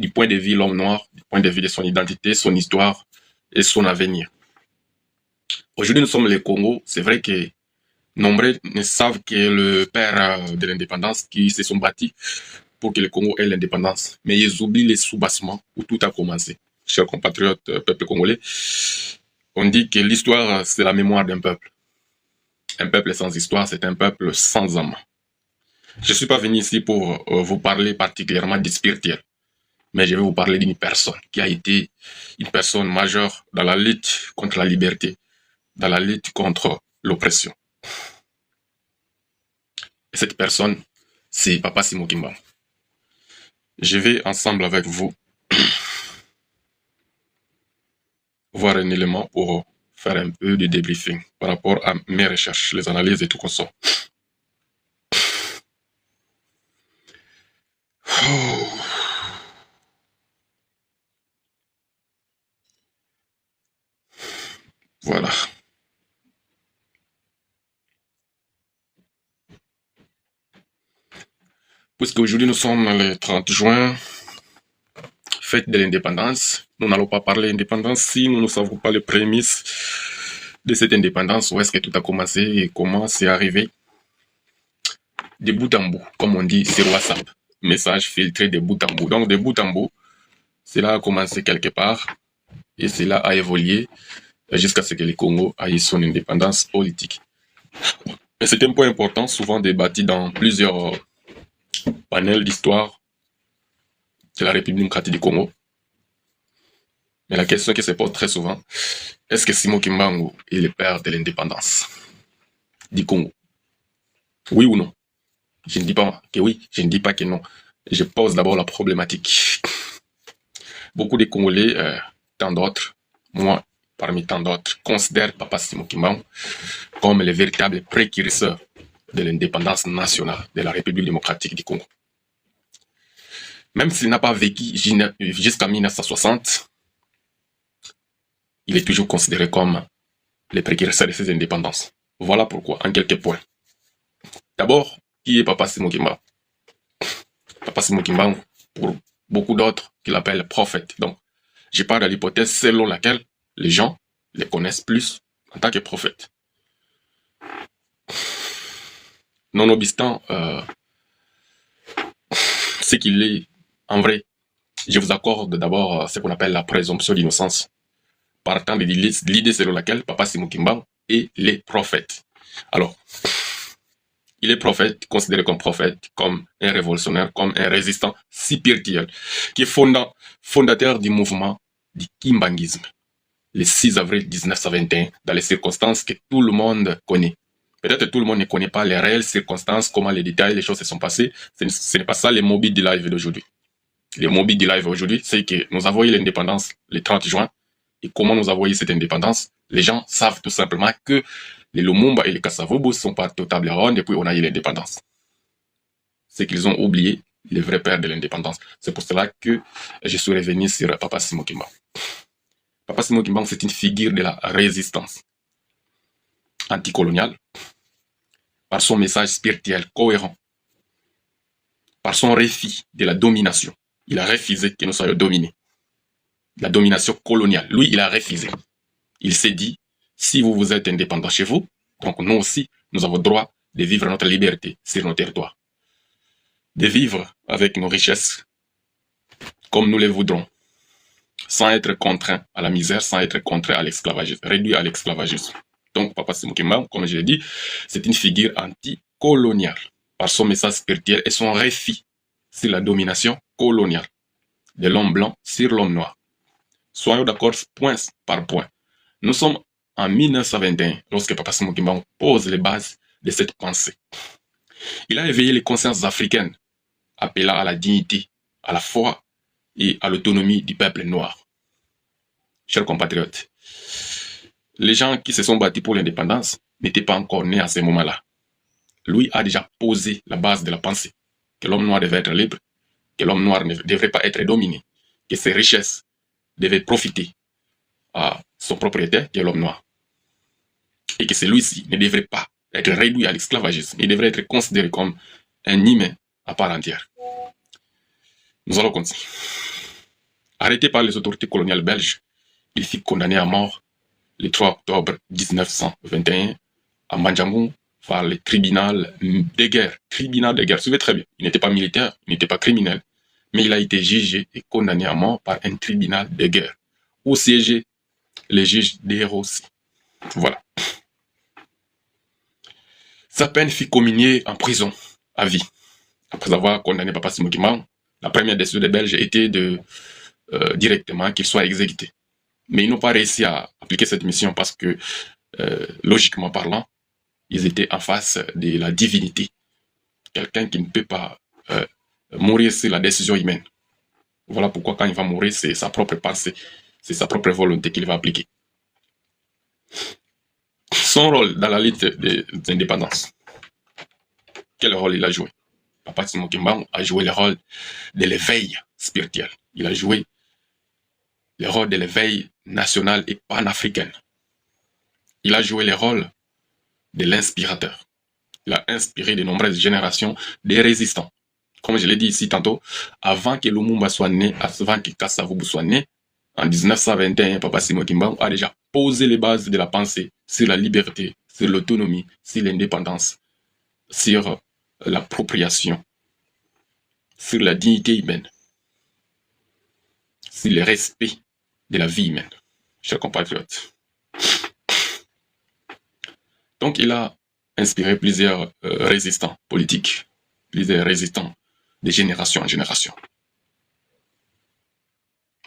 du point de vue de l'homme noir, du point de vue de son identité, son histoire et son avenir. Aujourd'hui, nous sommes les Congo. C'est vrai que nombreux ne savent que le père de l'indépendance qui se sont bâtis pour que le Congo ait l'indépendance. Mais ils oublient les sous-bassements où tout a commencé. Chers compatriotes, peuple congolais, on dit que l'histoire, c'est la mémoire d'un peuple. Un peuple sans histoire, c'est un peuple sans âme. Je ne suis pas venu ici pour vous parler particulièrement du spirituel, mais je vais vous parler d'une personne qui a été une personne majeure dans la lutte contre la liberté, dans la lutte contre l'oppression. Et cette personne, c'est Papa Simon Kimbangu. Je vais ensemble avec vous voir un élément pour faire un peu de débriefing par rapport à mes recherches, les analyses et tout ça. Voilà. Puisque aujourd'hui nous sommes le 30 juin, fête de l'indépendance, nous n'allons pas parler d'indépendance si nous ne savons pas les prémices de cette indépendance, où est-ce que tout a commencé et comment c'est arrivé. De bout en bout, comme on dit sur WhatsApp, message filtré de bout en bout. Donc de bout en bout, cela a commencé quelque part et cela a évolué jusqu'à ce que le Congo ait son indépendance politique. Et c'est un point important, souvent débattu dans plusieurs panels d'histoire de la République démocratique du Congo. Mais la question qui se pose très souvent, est-ce que Simon Kimbangu est le père de l'indépendance du Congo? Oui ou non? Je ne dis pas que oui, je ne dis pas que non. Je pose d'abord la problématique. Beaucoup de Congolais, tant d'autres, moi parmi tant d'autres, considèrent Papa Simon Kimbangu comme le véritable précurseur de l'indépendance nationale de la République démocratique du Congo. Même s'il n'a pas vécu jusqu'à 1960, il est toujours considéré comme le précurseur de ces indépendances. Voilà pourquoi, en quelques points. D'abord, qui est Papa Simon Kimbangu? Papa Simon Kimbangu, pour beaucoup d'autres, qui l'appellent prophète. Donc, je parle de l'hypothèse selon laquelle les gens les connaissent plus en tant que prophète. Nonobstant ce qu'il est en vrai, je vous accorde d'abord ce qu'on appelle la présomption d'innocence, partant de l'idée selon laquelle Papa Simon Kimbangu est le prophète. Alors, il est prophète, considéré comme prophète, comme un révolutionnaire, comme un résistant spirituel, qui est fondateur du mouvement du kimbanguisme, le 6 avril 1921, dans les circonstances que tout le monde connaît. Peut-être que tout le monde ne connaît pas les réelles circonstances, comment les détails, les choses se sont passées. Ce n'est pas ça les mobiles du live d'aujourd'hui. Les mobiles du live aujourd'hui, c'est que nous avons eu l'indépendance le 30 juin. Et comment nous avons eu cette indépendance? Les gens savent tout simplement que les Lumumba et les Kasavubu sont partis aux tables rondes et puis on a eu l'indépendance. C'est qu'ils ont oublié le vrai père de l'indépendance. C'est pour cela que je suis revenu sur Papa Simon Kimbangu. Papa Simon Kimbangu, c'est une figure de la résistance anticoloniale, par son message spirituel cohérent, par son refus de la domination. Il a refusé que nous soyons dominés. La domination coloniale, lui, il a refusé. Il s'est dit, si vous êtes indépendant chez vous, donc nous aussi, nous avons droit de vivre notre liberté sur nos territoires. De vivre avec nos richesses comme nous les voudrons, sans être contraints à la misère, sans être contraints à l'esclavagisme, réduit à l'esclavagisme. Donc, Papa Simon Kimbangu, comme je l'ai dit, c'est une figure anticoloniale par son message spirituel et son refus sur la domination coloniale de l'homme blanc sur l'homme noir. Soyons d'accord point par point. Nous sommes en 1921 lorsque Papa Simon Kimbangu pose les bases de cette pensée. Il a éveillé les consciences africaines, appelant à la dignité, à la foi et à l'autonomie du peuple noir. Chers compatriotes, les gens qui se sont battus pour l'indépendance n'étaient pas encore nés à ce moment-là. Lui a déjà posé la base de la pensée, que l'homme noir devait être libre, que l'homme noir ne devrait pas être dominé, que ses richesses devaient profiter à son propriétaire, qui est l'homme noir, et que celui-ci ne devrait pas être réduit à l'esclavagisme, il devrait être considéré comme un humain à part entière. Nous allons continuer. Arrêté par les autorités coloniales belges, il fut condamné à mort le 3 octobre 1921 à Mandjamou par le tribunal de guerre. Tribunal de guerre, vous savez très bien, il n'était pas militaire, il n'était pas criminel, mais il a été jugé et condamné à mort par un tribunal de guerre, où siégeaient les juges des Rossi. Voilà. Sa peine fut communiée en prison à vie. Après avoir condamné Papa Simon Kimbangu, la première décision des Belges était de directement qu'il soit exécuté. Mais ils n'ont pas réussi à appliquer cette mission parce que, logiquement parlant, ils étaient en face de la divinité. Quelqu'un qui ne peut pas mourir sur la décision humaine. Voilà pourquoi quand il va mourir, c'est sa propre pensée, c'est sa propre volonté qu'il va appliquer. Son rôle dans la lutte des indépendances. Quel rôle il a joué? Papa Simon Kimbangu a joué le rôle de l'éveil spirituel. Il a joué le rôle de l'éveil national et panafricain. Il a joué le rôle de l'inspirateur. Il a inspiré de nombreuses générations de résistants. Comme je l'ai dit ici tantôt, avant que Lumumba soit né, avant que Kasavubu soit né, en 1921, Papa Simon Kimbangu a déjà posé les bases de la pensée sur la liberté, sur l'autonomie, sur l'indépendance, sur l'appropriation, sur la dignité humaine, sur le respect de la vie humaine, chers compatriotes. Donc il a inspiré plusieurs résistants politiques, plusieurs résistants de génération en génération.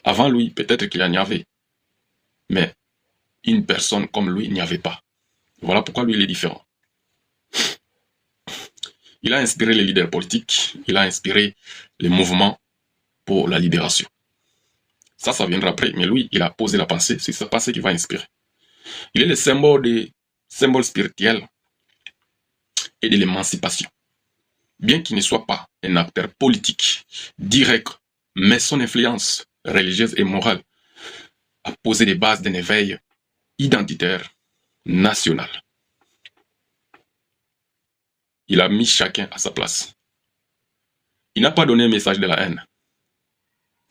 Avant lui, peut-être qu'il y en avait, mais une personne comme lui, il n'y avait pas. Voilà pourquoi lui, il est différent. Il a inspiré les leaders politiques, il a inspiré les mouvements pour la libération. Ça viendra après, mais lui, il a posé la pensée, c'est cette pensée qui va inspirer. Il est le symbole spirituel et de l'émancipation. Bien qu'il ne soit pas un acteur politique direct, mais son influence religieuse et morale a posé les bases d'un éveil identitaire national. Il a mis chacun à sa place. Il n'a pas donné un message de la haine.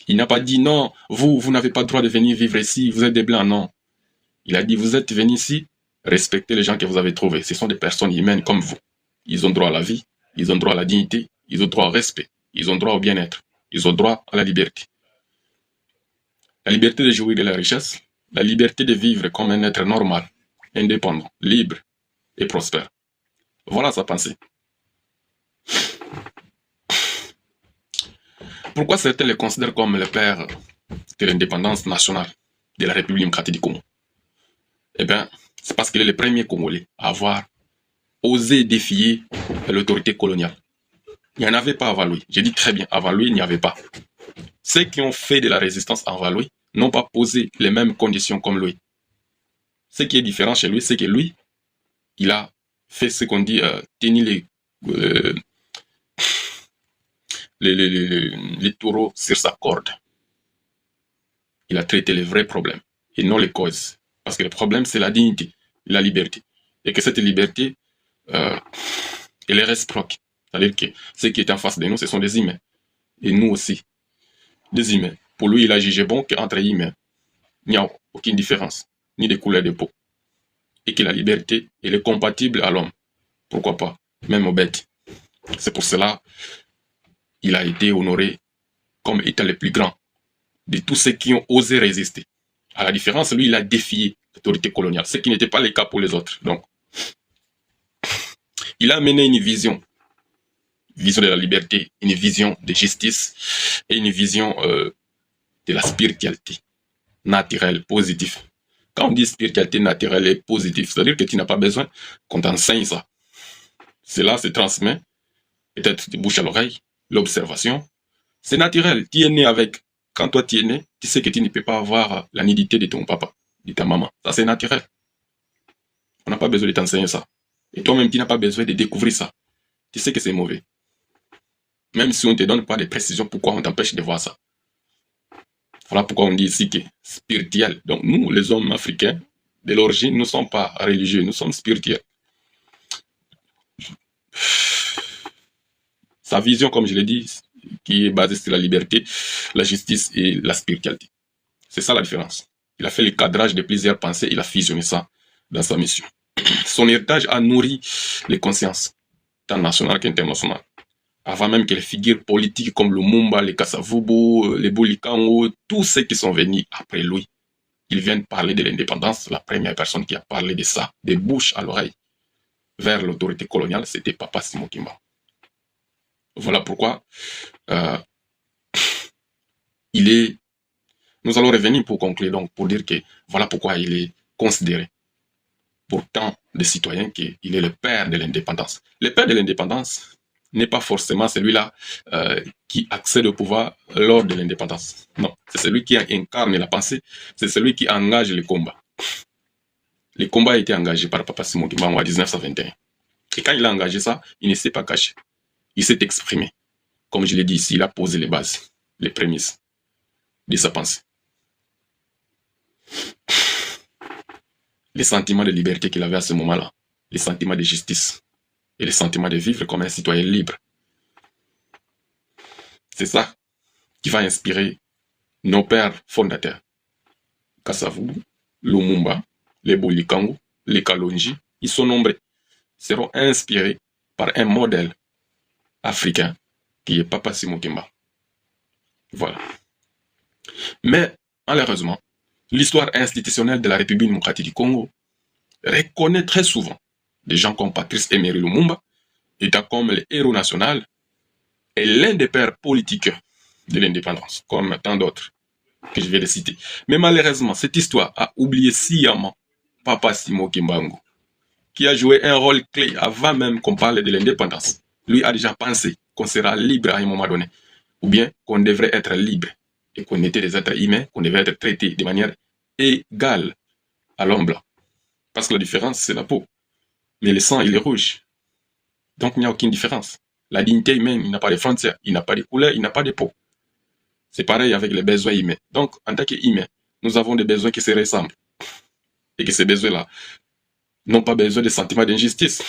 Il n'a pas dit non, vous n'avez pas le droit de venir vivre ici, vous êtes des blancs, non. Il a dit vous êtes venus ici, respectez les gens que vous avez trouvés. Ce sont des personnes humaines comme vous. Ils ont droit à la vie, ils ont droit à la dignité, ils ont droit au respect, ils ont droit au bien-être, ils ont droit à la liberté. La liberté de jouir de la richesse, la liberté de vivre comme un être normal, indépendant, libre et prospère. Voilà sa pensée. Pourquoi certains le considèrent comme le père de l'indépendance nationale de la République démocratique du Congo? Eh bien, c'est parce qu'il est le premier Congolais à avoir osé défier l'autorité coloniale. Il n'y en avait pas avant lui. J'ai dit très bien, avant lui, il n'y avait pas. Ceux qui ont fait de la résistance avant lui n'ont pas posé les mêmes conditions comme lui. Ce qui est différent chez lui, c'est que lui, il a fait ce qu'on dit, tenir les taureaux sur sa corde. Il a traité les vrais problèmes et non les causes. Parce que le problème, c'est la dignité, la liberté. Et que cette liberté, elle est réciproque. C'est-à-dire que ceux qui étaient en face de nous, ce sont des humains. Et nous aussi, des humains. Pour lui, il a jugé bon qu'entre humains, il n'y a aucune différence, ni de couleur de peau. Et que la liberté, elle est compatible à l'homme. Pourquoi pas, même aux bêtes. C'est pour cela qu'il a été honoré comme étant le plus grand de tous ceux qui ont osé résister. À la différence, lui, il a défié l'autorité coloniale, ce qui n'était pas le cas pour les autres. Donc, il a mené une vision de la liberté, une vision de justice et une vision de la spiritualité naturelle, positive. Quand on dit spiritualité naturelle et positive, c'est-à-dire que tu n'as pas besoin qu'on t'enseigne ça. Cela se transmet, peut-être de bouche à l'oreille, l'observation. C'est naturel, tu es né avec. Quand toi tu es né, tu sais que tu ne peux pas avoir la nudité de ton papa, de ta maman. Ça c'est naturel. On n'a pas besoin de t'enseigner ça. Et toi-même, tu n'as pas besoin de découvrir ça. Tu sais que c'est mauvais. Même si on ne te donne pas de précisions, pourquoi on t'empêche de voir ça? Voilà pourquoi on dit ici que spirituel. Donc nous, les hommes africains, de l'origine, nous ne sommes pas religieux, nous sommes spirituels. Sa vision, comme je l'ai dit, qui est basé sur la liberté, la justice et la spiritualité. C'est ça la différence. Il a fait le cadrage de plusieurs pensées, il a fusionné ça dans sa mission. Son héritage a nourri les consciences, tant nationales qu'internationales. Avant même que les figures politiques comme Lumumba, les Kasavubu, les Bolikango, tous ceux qui sont venus après lui, ils viennent parler de l'indépendance. La première personne qui a parlé de ça, de bouche à l'oreille, vers l'autorité coloniale, c'était Papa Simon Kimba. Voilà pourquoi il est... Nous allons revenir pour conclure, donc, pour dire que voilà pourquoi il est considéré pour tant de citoyens qu'il est le père de l'indépendance. Le père de l'indépendance n'est pas forcément celui-là qui accède au pouvoir lors de l'indépendance. Non, c'est celui qui incarne la pensée, c'est celui qui engage le combat. Le combat a été engagé par Papa Simon Kimba en 1921. Et quand il a engagé ça, il ne s'est pas caché. Il s'est exprimé. Comme je l'ai dit ici, il a posé les bases, les prémices de sa pensée. Les sentiments de liberté qu'il avait à ce moment-là, les sentiments de justice et les sentiments de vivre comme un citoyen libre. C'est ça qui va inspirer nos pères fondateurs. Kasavubu, Lumumba, les Bolikango, les Kalonji, ils sont nombreux, seront inspirés par un modèle africain qui est Papa Simon Kimba. Voilà. Mais, malheureusement, l'histoire institutionnelle de la République démocratique du Congo reconnaît très souvent des gens comme Patrice Emery Lumumba, étant comme le héros national et l'un des pères politiques de l'indépendance, comme tant d'autres que je vais les citer. Mais malheureusement, cette histoire a oublié sciemment Papa Simon Kimbangu, qui a joué un rôle clé avant même qu'on parle de l'indépendance. Lui a déjà pensé qu'on sera libre à un moment donné, ou bien qu'on devrait être libre, et qu'on était des êtres humains, qu'on devait être traités de manière égale à l'homme blanc. Parce que la différence, c'est la peau. Mais le sang, il est rouge. Donc, il n'y a aucune différence. La dignité humaine, il n'a pas de frontières, il n'a pas de couleur, il n'a pas de peau. C'est pareil avec les besoins humains. Donc, en tant qu'humains, nous avons des besoins qui se ressemblent. Et que ces besoins-là n'ont pas besoin de sentiments d'injustice.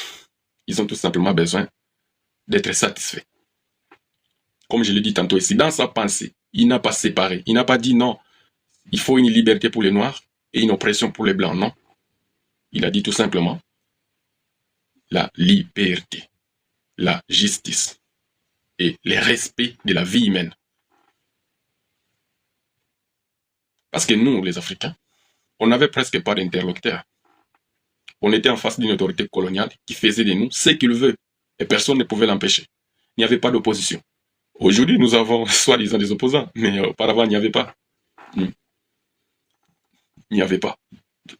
Ils ont tout simplement besoin d'être satisfaits. Comme je l'ai dit tantôt ici, dans sa pensée, il n'a pas séparé. Il n'a pas dit non, il faut une liberté pour les Noirs et une oppression pour les Blancs. Non. Il a dit tout simplement la liberté, la justice et le respect de la vie humaine. Parce que nous, les Africains, on n'avait presque pas d'interlocuteurs. On était en face d'une autorité coloniale qui faisait de nous ce qu'il veut et personne ne pouvait l'empêcher. Il n'y avait pas d'opposition. Aujourd'hui, nous avons soi-disant des opposants, mais auparavant, il n'y avait pas. Il n'y avait pas.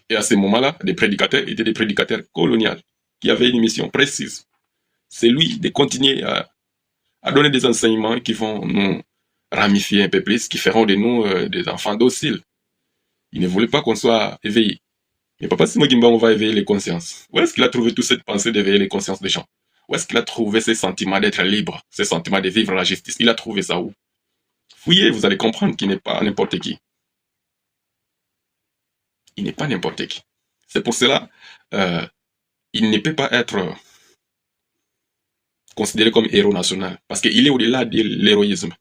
Et à ce moment-là, les prédicateurs étaient des prédicateurs coloniaux qui avaient une mission précise. C'est lui de continuer à donner des enseignements qui vont nous ramifier un peu plus, qui feront de nous des enfants dociles. Il ne voulait pas qu'on soit éveillés. Mais Papa Simon Kimba, on va éveiller les consciences. Où est-ce qu'il a trouvé toute cette pensée d'éveiller les consciences des gens? Où est-ce qu'il a trouvé ce sentiment d'être libre, ce sentiment de vivre la justice? Il a trouvé ça où? Fouillez, vous allez comprendre qu'il n'est pas n'importe qui. Il n'est pas n'importe qui. C'est pour cela, il ne peut pas être considéré comme héros national, parce qu'il est au-delà de l'héroïsme.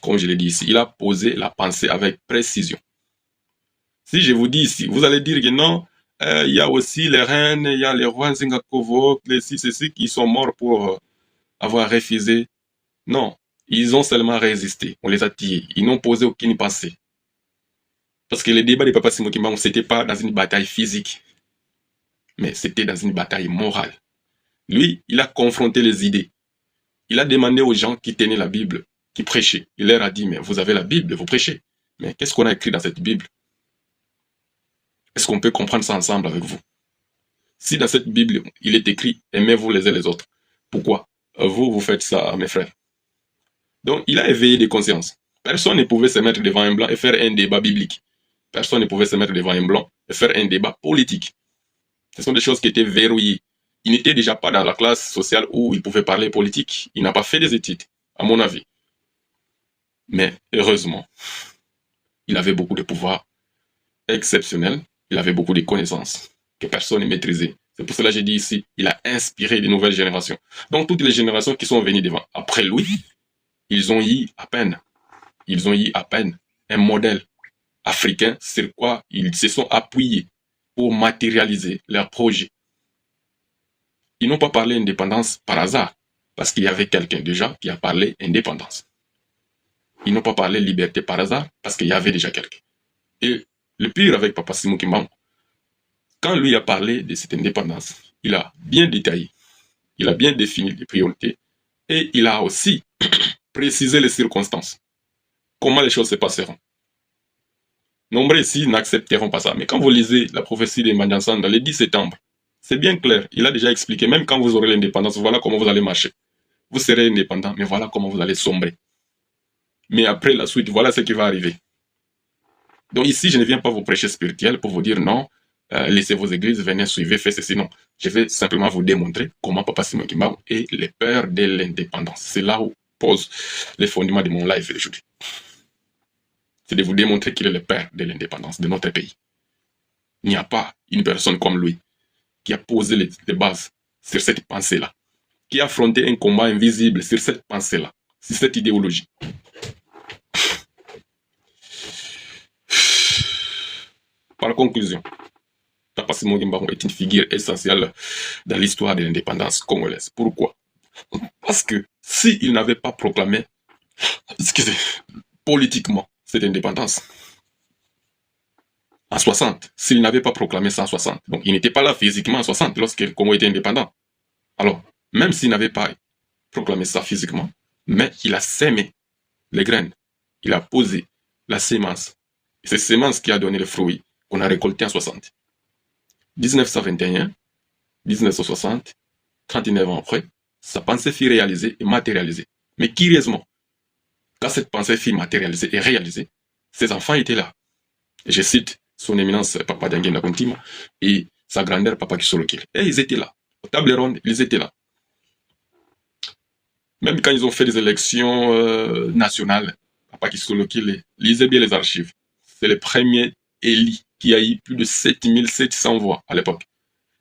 Comme je l'ai dit ici, il a posé la pensée avec précision. Si je vous dis ici, vous allez dire que non, il y a aussi les reines, il y a les rois Zingakovo, les ceci qui sont morts pour avoir refusé. Non, ils ont seulement résisté, on les a tués, ils n'ont posé aucune pensée. Parce que le débat de Papa Simon Kimba, ce n'était pas dans une bataille physique, mais c'était dans une bataille morale. Lui, il a confronté les idées. Il a demandé aux gens qui tenaient la Bible, qui prêchaient. Il leur a dit, mais vous avez la Bible, vous prêchez. Mais qu'est-ce qu'on a écrit dans cette Bible? Est-ce qu'on peut comprendre ça ensemble avec vous? Si dans cette Bible, il est écrit, aimez-vous les uns les autres, pourquoi vous faites ça, mes frères? Donc, il a éveillé des consciences. Personne ne pouvait se mettre devant un blanc et faire un débat biblique. Personne ne pouvait se mettre devant un blanc et faire un débat politique. Ce sont des choses qui étaient verrouillées. Il n'était déjà pas dans la classe sociale où il pouvait parler politique. Il n'a pas fait des études, à mon avis. Mais heureusement, il avait beaucoup de pouvoir exceptionnel. Il avait beaucoup de connaissances que personne ne maîtrisait C'est pour cela que j'ai dit ici, il a inspiré de nouvelles générations. Donc toutes les générations qui sont venues devant, après lui, ils ont eu à peine un modèle africain sur quoi ils se sont appuyés pour matérialiser leurs projets. Ils n'ont pas parlé indépendance par hasard, parce qu'il y avait quelqu'un déjà qui a parlé indépendance. Ils n'ont pas parlé liberté par hasard, parce qu'il y avait déjà quelqu'un. Et le pire avec Papa Simon Kimbangu, quand lui a parlé de cette indépendance, il a bien détaillé, il a bien défini les priorités, et il a aussi précisé les circonstances. Comment les choses se passeront. Nombreux ici n'accepteront pas ça. Mais quand vous lisez la prophétie de Mandiansan dans le 10 septembre, c'est bien clair. Il a déjà expliqué, même quand vous aurez l'indépendance, voilà comment vous allez marcher. Vous serez indépendant, mais voilà comment vous allez sombrer. Mais après la suite, voilà ce qui va arriver. Donc ici, je ne viens pas vous prêcher spirituel pour vous dire non, laissez vos églises, venez, suivez, faites ceci. Non, je vais simplement vous démontrer comment Papa Simon Kimbangu est le père de l'indépendance. C'est là où pose les fondements de mon live aujourd'hui. C'est de vous démontrer qu'il est le père de l'indépendance de notre pays. Il n'y a pas une personne comme lui qui a posé les bases sur cette pensée-là, qui a affronté un combat invisible sur cette pensée-là, sur cette idéologie. Par conclusion, Papa Simon Kimbangu est une figure essentielle dans l'histoire de l'indépendance congolaise. Pourquoi? Parce que s'il n'avait pas proclamé, politiquement, cette indépendance, en 60, s'il n'avait pas proclamé ça en 60, donc il n'était pas là physiquement en 60 lorsque le Congo était indépendant. Alors, même s'il n'avait pas proclamé ça physiquement, mais il a sémé les graines, il a posé la sémence. C'est cette sémence qui a donné le fruit qu'on a récolté en 60. 1921, 1960, 39 ans après, sa pensée fut réalisée et matérialisée. Mais curieusement, quand cette pensée fut matérialisée et réalisée, ses enfants étaient là. Et je cite son éminence Papa Dengue Nakontima et sa grandeur Papa Kisolokil. Et ils étaient là. Aux tables rondes, ils étaient là. Même quand ils ont fait des élections nationales, Papa Kisolokil, lisez bien les archives. C'est le premier élu qui a eu plus de 7700 voix à l'époque.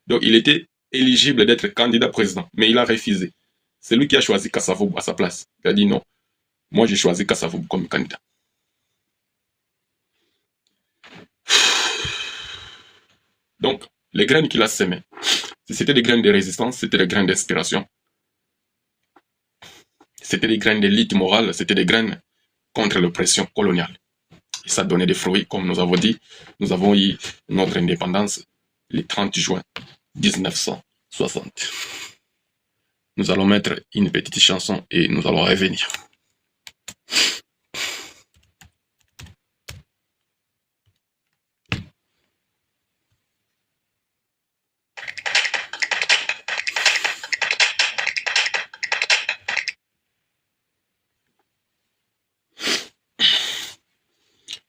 Donc il était éligible d'être candidat président, mais il a refusé. C'est lui qui a choisi Kassavoub à sa place. Il a dit non, moi j'ai choisi Kassavoub comme candidat. Donc, les graines qu'il a semées, c'était des graines de résistance, c'était des graines d'inspiration, c'était des graines d'élite morale, c'était des graines contre l'oppression coloniale. Et ça donnait des fruits, comme nous avons dit. Nous avons eu notre indépendance le 30 juin 1960. Nous allons mettre une petite chanson et nous allons revenir.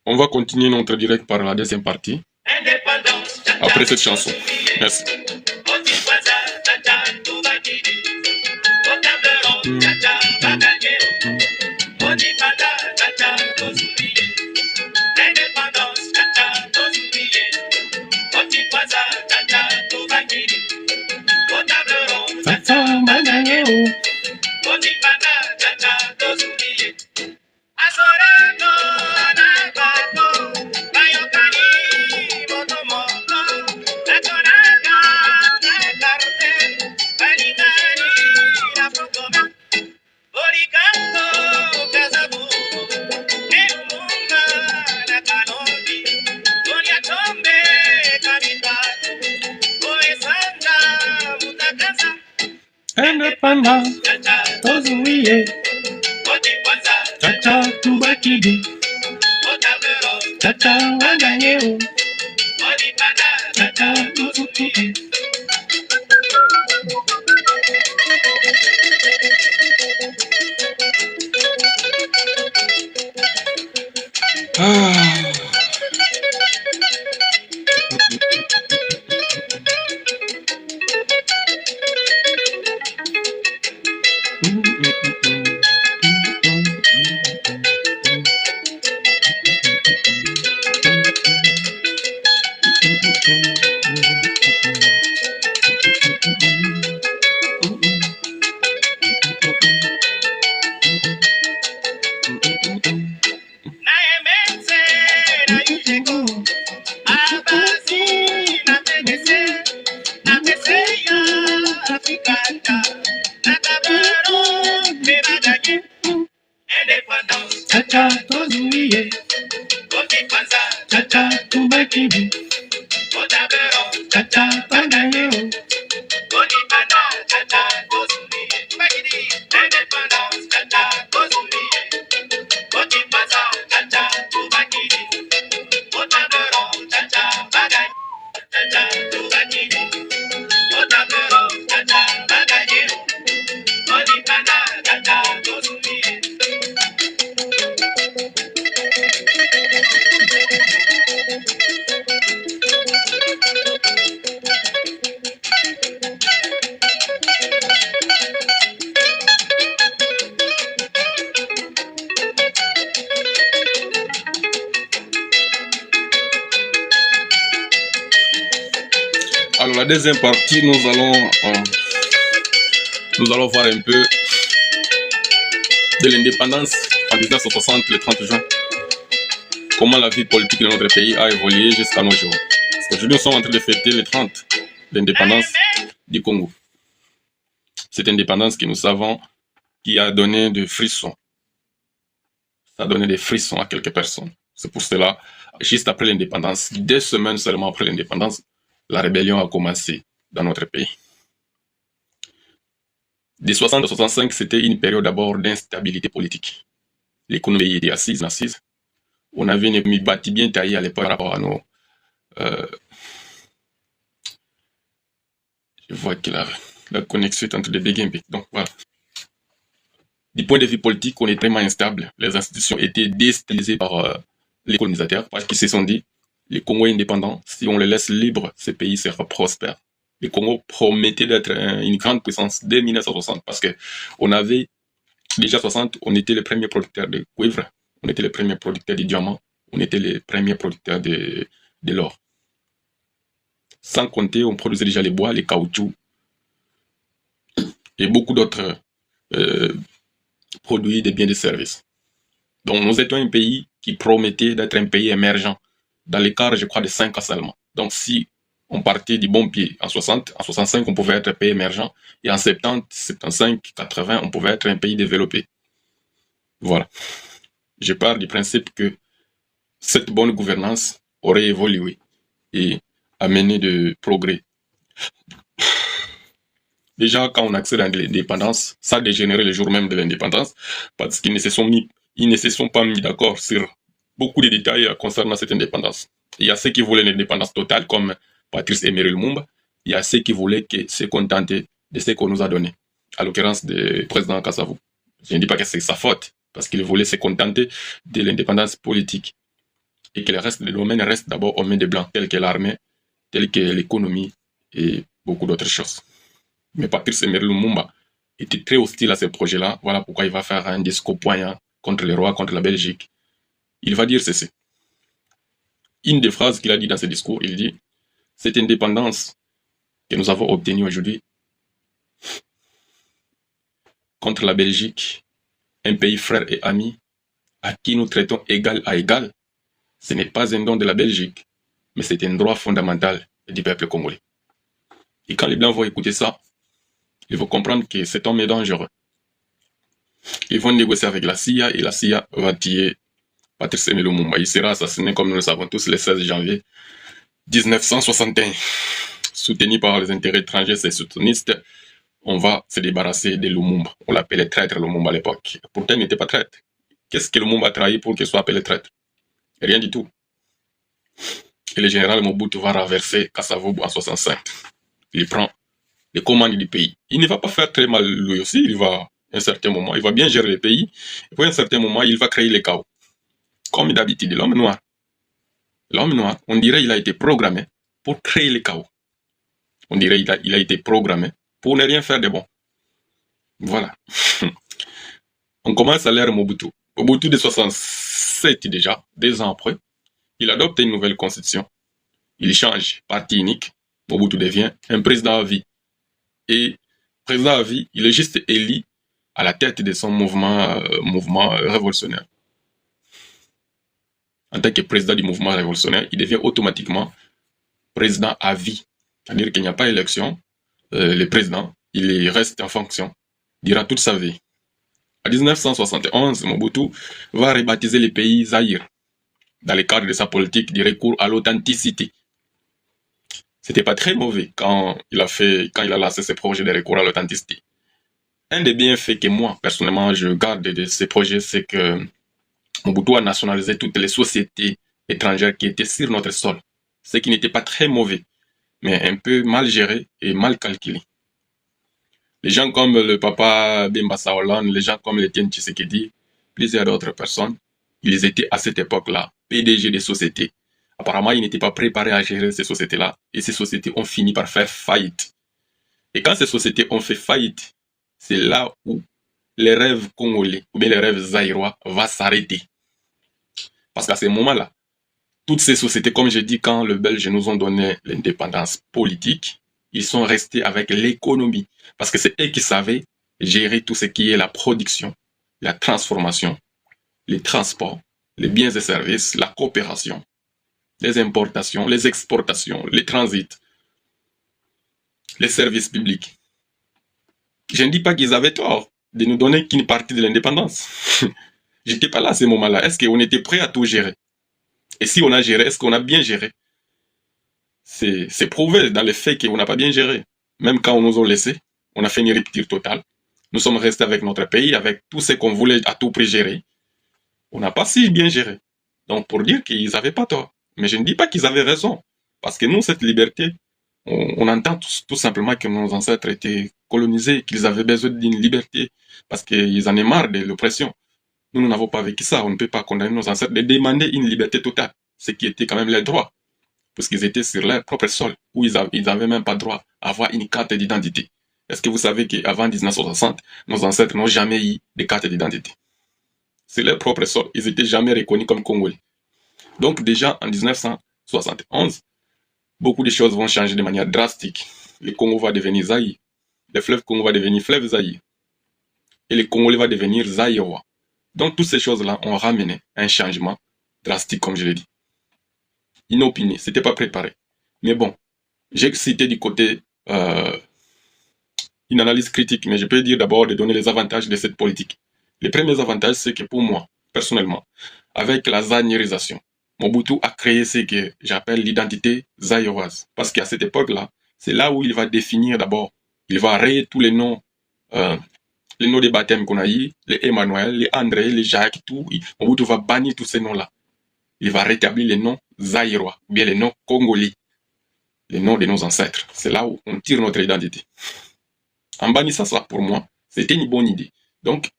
On va continuer notre direct par la deuxième partie. Après cette chanson. Merci. Indépendant, tozuiye, chacha tubakidi, chacha wanganyeo, chacha tuzuki. Chacha tozuie, chacha tumakini, chacha panayo, Alors la deuxième partie, nous allons voir un peu de l'indépendance en 1960, le 30 juin. Comment la vie politique de notre pays a évolué jusqu'à nos jours. Parce qu'aujourd'hui, nous sommes en train de fêter le 30 d'indépendance du Congo. Cette indépendance que nous savons qui a donné des frissons. Ça a donné des frissons à quelques personnes. C'est pour cela, juste après l'indépendance, 2 semaines seulement après l'indépendance, la rébellion a commencé dans notre pays. De 60 à 65, c'était une période d'abord d'instabilité politique. L'économie était assise. On avait une économie bâtie bien taillée à l'époque par rapport à nos... je vois que la connexion est en train de déguimper. Donc voilà. Du point de vue politique, on est vraiment instable. Les institutions étaient déstabilisées par les colonisateurs parce qu'ils se sont dit, les Congo indépendants, si on les laisse libres, ce pays sera prospère. Le Congo promettait d'être une grande puissance dès 1960 parce que on avait déjà 60, on était les premiers producteurs de cuivre, on était les premiers producteurs de diamants, on était les premiers producteurs de l'or. Sans compter, on produisait déjà les bois, les caoutchoucs et beaucoup d'autres produits, des biens et services. Donc nous étions un pays qui promettait d'être un pays émergent dans l'écart, je crois, de 5 ans seulement. Donc si on partait du bon pied en 60, en 65, on pouvait être un pays émergent, et en 70, 75, 80, on pouvait être un pays développé. Voilà. Je pars du principe que cette bonne gouvernance aurait évolué et amené de progrès. Déjà, quand on accède à l'indépendance, ça a dégénéré le jour même de l'indépendance, parce qu'ils ne se sont pas mis d'accord sur beaucoup de détails concernant cette indépendance. Il y a ceux qui voulaient l'indépendance totale, comme Patrice Emery Lumumba. Il y a ceux qui voulaient se contenter de ce qu'on nous a donné, à l'occurrence du président Kassavou. Je ne dis pas que c'est sa faute, parce qu'il voulait se contenter de l'indépendance politique et que le reste des domaines reste d'abord aux mains des Blancs, tels que l'armée, tels que l'économie et beaucoup d'autres choses. Mais Patrice Emery Lumumba était très hostile à ce projet-là. Voilà pourquoi il va faire un discours poignant contre le roi, contre la Belgique. Il va dire ceci. Une des phrases qu'il a dit dans ce discours, il dit « Cette indépendance que nous avons obtenue aujourd'hui contre la Belgique, un pays frère et ami, à qui nous traitons égal à égal, ce n'est pas un don de la Belgique, mais c'est un droit fondamental du peuple congolais. » Et quand les Blancs vont écouter ça, ils vont comprendre que cet homme est dangereux. Ils vont négocier avec la CIA et la CIA va tuer Patrice Emery Lumumba. Il sera assassiné, comme nous le savons tous, le 16 janvier 1961. Soutenu par les intérêts étrangers sécessionnistes, on va se débarrasser de Lumumba. On l'appelait traître Lumumba à l'époque. Pourtant, il n'était pas traître. Qu'est-ce que Lumumba a trahi pour qu'il soit appelé traître? Rien du tout. Et le général Mobutu va renverser Kasavubu en 65. Il prend les commandes du pays. Il ne va pas faire très mal lui aussi, il va, à un certain moment, il va bien gérer le pays, et puis à un certain moment, il va créer les chaos. Comme d'habitude, l'homme noir. L'homme noir, on dirait qu'il a été programmé pour créer les chaos. On dirait qu'il a été programmé pour ne rien faire de bon. Voilà. On commence à l'ère Mobutu. Mobutu de 67 déjà, 2 ans après, il adopte une nouvelle constitution. Il change parti unique. Mobutu devient un président à vie. Et président à vie, il est juste élu à la tête de son mouvement révolutionnaire. en tant que président du mouvement révolutionnaire, il devient automatiquement président à vie. C'est-à-dire qu'il n'y a pas d'élection. Le président, il reste en fonction durant toute sa vie. En 1971, Mobutu va rebaptiser le pays Zaïre dans le cadre de sa politique du recours à l'authenticité. C'était pas très mauvais quand il a lancé ce projet de recours à l'authenticité. Un des bienfaits que moi, personnellement, je garde de ce projet, c'est que Mobutu a nationalisé toutes les sociétés étrangères qui étaient sur notre sol. Ce qui n'était pas très mauvais, mais un peu mal géré et mal calculé. Les gens comme le papa Bembassa Hollande, les gens comme Etienne Tshisekedi, plusieurs d'autres personnes, ils étaient à cette époque-là PDG des sociétés. Apparemment, ils n'étaient pas préparés à gérer ces sociétés-là et ces sociétés ont fini par faire faillite. Et quand ces sociétés ont fait faillite, c'est là où les rêves congolais ou bien les rêves zaïrois vont s'arrêter. Parce qu'à ce moment-là, toutes ces sociétés, comme j'ai dit, quand les Belges nous ont donné l'indépendance politique, ils sont restés avec l'économie. Parce que c'est eux qui savaient gérer tout ce qui est la production, la transformation, les transports, les biens et services, la coopération, les importations, les exportations, les transits, les services publics. Je ne dis pas qu'ils avaient tort de nous donner qu'une partie de l'indépendance. J'étais pas là à ce moment-là. Est-ce qu'on était prêt à tout gérer? Et si on a géré, est-ce qu'on a bien géré? C'est prouvé dans les faits qu'on n'a pas bien géré. Même quand on nous a laissé, on a fait une rupture totale. Nous sommes restés avec notre pays, avec tout ce qu'on voulait à tout prix gérer. On n'a pas si bien géré. Donc pour dire qu'ils n'avaient pas tort. Mais je ne dis pas qu'ils avaient raison. Parce que nous, cette liberté, on entend tout simplement que nos ancêtres étaient colonisés, qu'ils avaient besoin d'une liberté, parce qu'ils en ont marre de l'oppression. Nous n'avons pas vécu ça. On ne peut pas condamner nos ancêtres de demander une liberté totale, ce qui était quand même leur droit, parce qu'ils étaient sur leur propre sol, où ils n'avaient même pas droit à avoir une carte d'identité. Est-ce que vous savez qu'avant 1960, nos ancêtres n'ont jamais eu de carte d'identité? C'est leur propre sol. Ils n'étaient jamais reconnus comme Congolais. Donc déjà en 1971, beaucoup de choses vont changer de manière drastique. Le Congo va devenir Zaïre. Le fleuve Congo va devenir fleuve Zaïre. Et le Congolais va devenir Zaïrois. Donc toutes ces choses-là ont ramené un changement drastique, comme je l'ai dit. Inopiné, c'était pas préparé. Mais bon, j'ai cité du côté une analyse critique, mais je peux dire d'abord de donner les avantages de cette politique. Les premiers avantages, c'est que pour moi, personnellement, avec la zaïrisation, Mobutu a créé ce que j'appelle l'identité zaïroise. Parce qu'à cette époque-là, c'est là où il va définir d'abord, il va rayer tous les noms de baptême qu'on a eu, les Emmanuel, les André, les Jacques, tout. Mobutu va bannir tous ces noms-là. Il va rétablir les noms zaïrois, ou bien les noms congolais, les noms de nos ancêtres. C'est là où on tire notre identité. En bannissant ça, pour moi, c'était une bonne idée. Donc,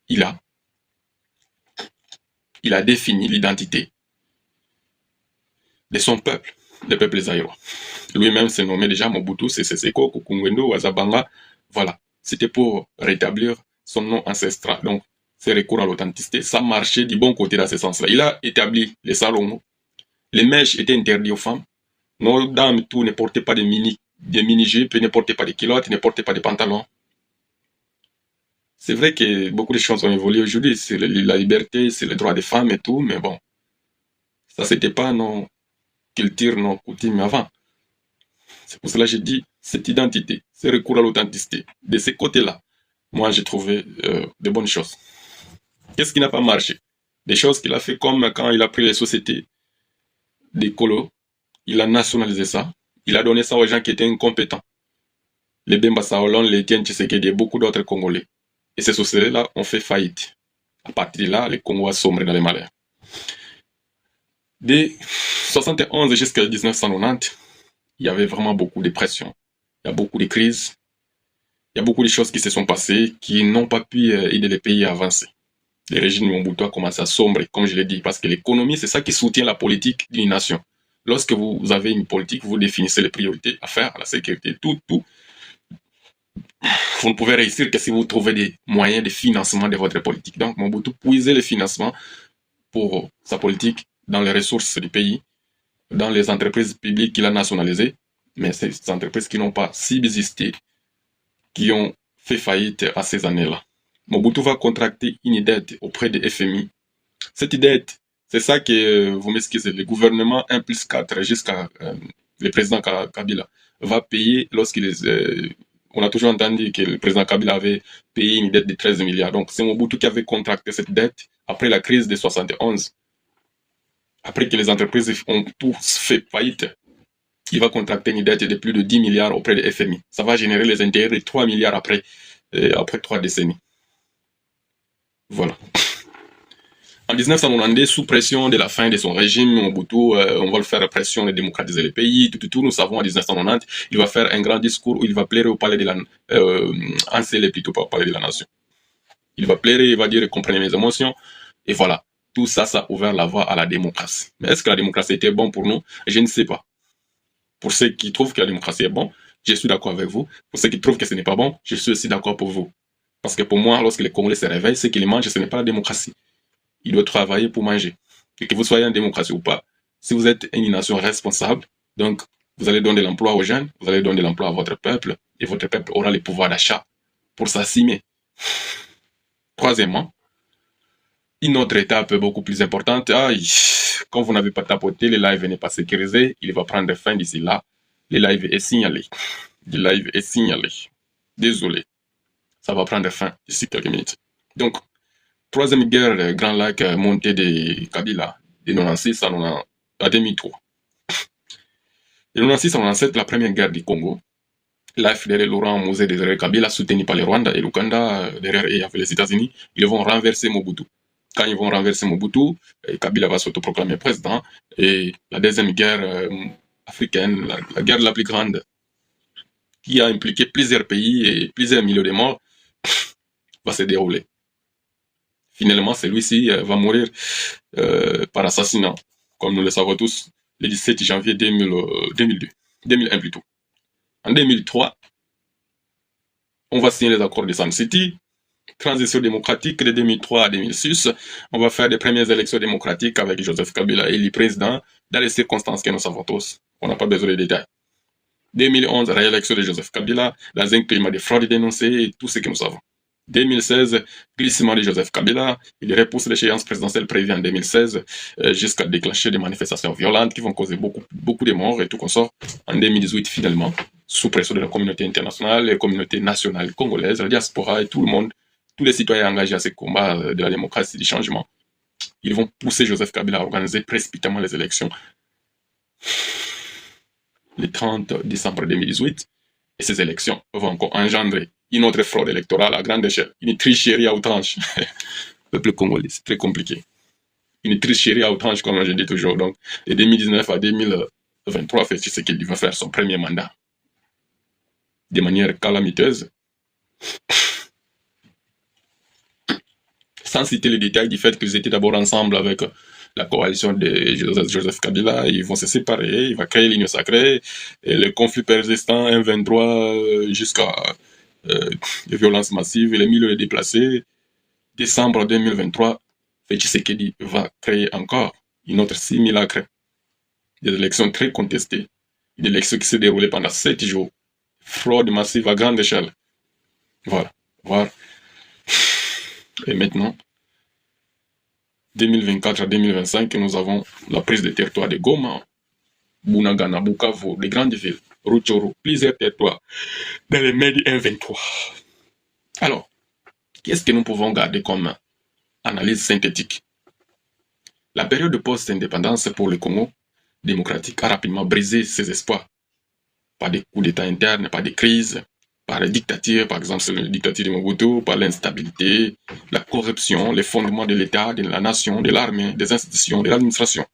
il a défini l'identité de son peuple, le peuple zaïrois. Lui-même s'est nommé déjà Mobutu, Seko, Kukungwendo, Wazabanga. Voilà. C'était pour rétablir son nom ancestral. Donc, c'est recours à l'authenticité. Ça marchait du bon côté dans ce sens-là. Il a établi les salons. Les mèches étaient interdites aux femmes. Nos dames, tout, ne portaient pas de mini-jupes, ne portaient pas de culottes, ne portaient pas de pantalons. C'est vrai que beaucoup de choses ont évolué aujourd'hui. C'est la liberté, c'est le droit des femmes et tout, mais bon. Ça, c'était pas nos cultures, nos coutumes avant. C'est pour cela que j'ai dit, cette identité, ce recours à l'authenticité, de ce côté-là, moi, j'ai trouvé de bonnes choses. Qu'est-ce qui n'a pas marché? Des choses qu'il a fait comme quand il a pris les sociétés des colos, il a nationalisé ça, il a donné ça aux gens qui étaient incompétents. Les Bembassa Hollande, les Etienne Tshisekedi et beaucoup d'autres Congolais. Et ces sociétés-là ont fait faillite. À partir de là, le Congo a sombré dans les malheurs. De 71 jusqu'à 1990, il y avait vraiment beaucoup de pression. Il y a beaucoup de crises. Il y a beaucoup de choses qui se sont passées qui n'ont pas pu aider les pays à avancer. Le régime de Mobutu a commencé à sombrer, comme je l'ai dit, parce que l'économie, c'est ça qui soutient la politique d'une nation. Lorsque vous avez une politique, vous définissez les priorités à faire, la sécurité, tout. Vous ne pouvez réussir que si vous trouvez des moyens de financement de votre politique. Donc, Mobutu puisait le financement pour sa politique dans les ressources du pays, dans les entreprises publiques qu'il a nationalisées, mais ces entreprises qui n'ont pas subsisté, qui ont fait faillite à ces années-là. Mobutu va contracter une dette auprès de FMI. Cette dette C'est ça que, vous m'excusez, le gouvernement 1 plus 4 jusqu'à le président Kabila va payer on a toujours entendu que le président Kabila avait payé une dette de 13 milliards. Donc c'est Mobutu qui avait contracté cette dette après la crise de 71. Après que les entreprises ont tous fait faillite, il va contracter une dette de plus de 10 milliards auprès de FMI. Ça va générer les intérêts de 3 milliards après 3 décennies. Voilà. En 1992, sous pression de la fin de son régime, Mobutu, on va le faire pression de démocratiser le pays, tout, nous savons en 1990, il va faire un grand discours où il va plaire au palais de la, plutôt pas au palais de la nation. Il va plaire, il va dire, comprenez mes émotions, et voilà. Tout ça, ça a ouvert la voie à la démocratie. Mais est-ce que la démocratie était bon pour nous? Je ne sais pas. Pour ceux qui trouvent que la démocratie est bon, je suis d'accord avec vous. Pour ceux qui trouvent que ce n'est pas bon, je suis aussi d'accord pour vous. Parce que pour moi, lorsque les Congolais se réveillent, ce qu'ils mangent, ce n'est pas la démocratie. Ils doivent travailler pour manger. Et que vous soyez en démocratie ou pas, si vous êtes une nation responsable, donc vous allez donner de l'emploi aux jeunes, vous allez donner de l'emploi à votre peuple, et votre peuple aura le pouvoir d'achat pour s'assumer. Troisièmement, une autre étape beaucoup plus importante, quand vous n'avez pas tapoté, le live n'est pas sécurisé, il va prendre fin d'ici là. Le live est signalé. Le live est signalé. Désolé. Ça va prendre fin d'ici quelques minutes. Donc, troisième guerre Grand Lac montée de Kabila, de 96 à 2003. De 96 à 97, la première guerre du Congo. La FDL Laurent Mosé derrière Kabila, soutenu par le Rwanda et l'Ouganda, derrière et avec les États-Unis, ils vont renverser Mobutu. Quand ils vont renverser Mobutu, Kabila va s'autoproclamer président. Et la deuxième guerre africaine, la guerre la plus grande, qui a impliqué plusieurs pays et plusieurs millions de morts, va se dérouler. Finalement, celui-ci va mourir par assassinat, comme nous le savons tous, le 17 janvier 2001 plutôt. En 2003, on va signer les accords de Sun City, transition démocratique de 2003 à 2006. On va faire des premières élections démocratiques avec Joseph Kabila élu président dans les circonstances que nous savons tous. On n'a pas besoin de détails. 2011, réélection de Joseph Kabila dans un climat de fraude dénoncé et tout ce que nous savons. 2016, glissement de Joseph Kabila, il repousse l'échéance présidentielle prévue en 2016 jusqu'à déclencher des manifestations violentes qui vont causer beaucoup de morts et tout consort. En 2018, finalement, sous pression de la communauté internationale, la communauté nationale congolaise, la diaspora et tout le monde, tous les citoyens engagés à ce combat de la démocratie, du changement, ils vont pousser Joseph Kabila à organiser précipitamment les élections le 30 décembre 2018. Et ces élections vont encore engendrer une autre fraude électorale à grande échelle, une tricherie à outrance. Le peuple congolais, c'est très compliqué. Une tricherie à outrance, comme je dis toujours. Donc, de 2019 à 2023, c'est qu'il va faire son premier mandat. De manière calamiteuse. Sans citer les détails du fait qu'ils étaient d'abord ensemble avec la coalition de Joseph Kabila, ils vont se séparer, il va créer l'Union sacrée, et le conflit persistant, M23, jusqu'à les violences massives, et les milliers de déplacés. Décembre 2023, Tshisekedi va créer encore une autre simulacre. Des élections très contestées, une élection qui s'est déroulée pendant 7 jours, fraude massive à grande échelle. Voilà. Et maintenant, 2024 à 2025, nous avons la prise des territoires de Goma, Bunagana, Bukavu, les grandes villes, Rutshuru, plusieurs territoires dans les mai du M23. Alors, qu'est-ce que nous pouvons garder comme analyse synthétique? La période de post-indépendance pour le Congo démocratique a rapidement brisé ses espoirs. Par des coups d'État internes, par des crises, par les dictatures, par exemple la dictature de Mobutu, par l'instabilité, la corruption, les fondements de l'État, de la nation, de l'armée, des institutions, de l'administration,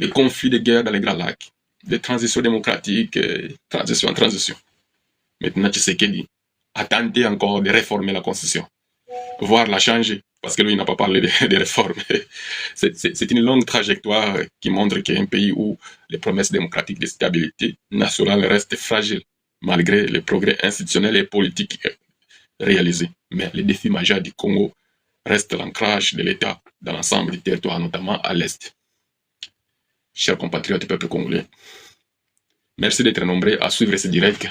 les conflits de guerre dans les Grands Lacs, les transitions démocratiques, transition en transition. Maintenant, Tshisekedi a tenté encore de réformer la Constitution, voire la changer, parce que lui n'a pas parlé de réformes. C'est une longue trajectoire qui montre qu'un pays où les promesses démocratiques de stabilité nationale restent fragiles, malgré les progrès institutionnels et politiques réalisés. Mais le défi majeur du Congo reste l'ancrage de l'État dans l'ensemble du territoire, notamment à l'Est. Chers compatriotes du peuple congolais, merci d'être nombreux à suivre ce direct.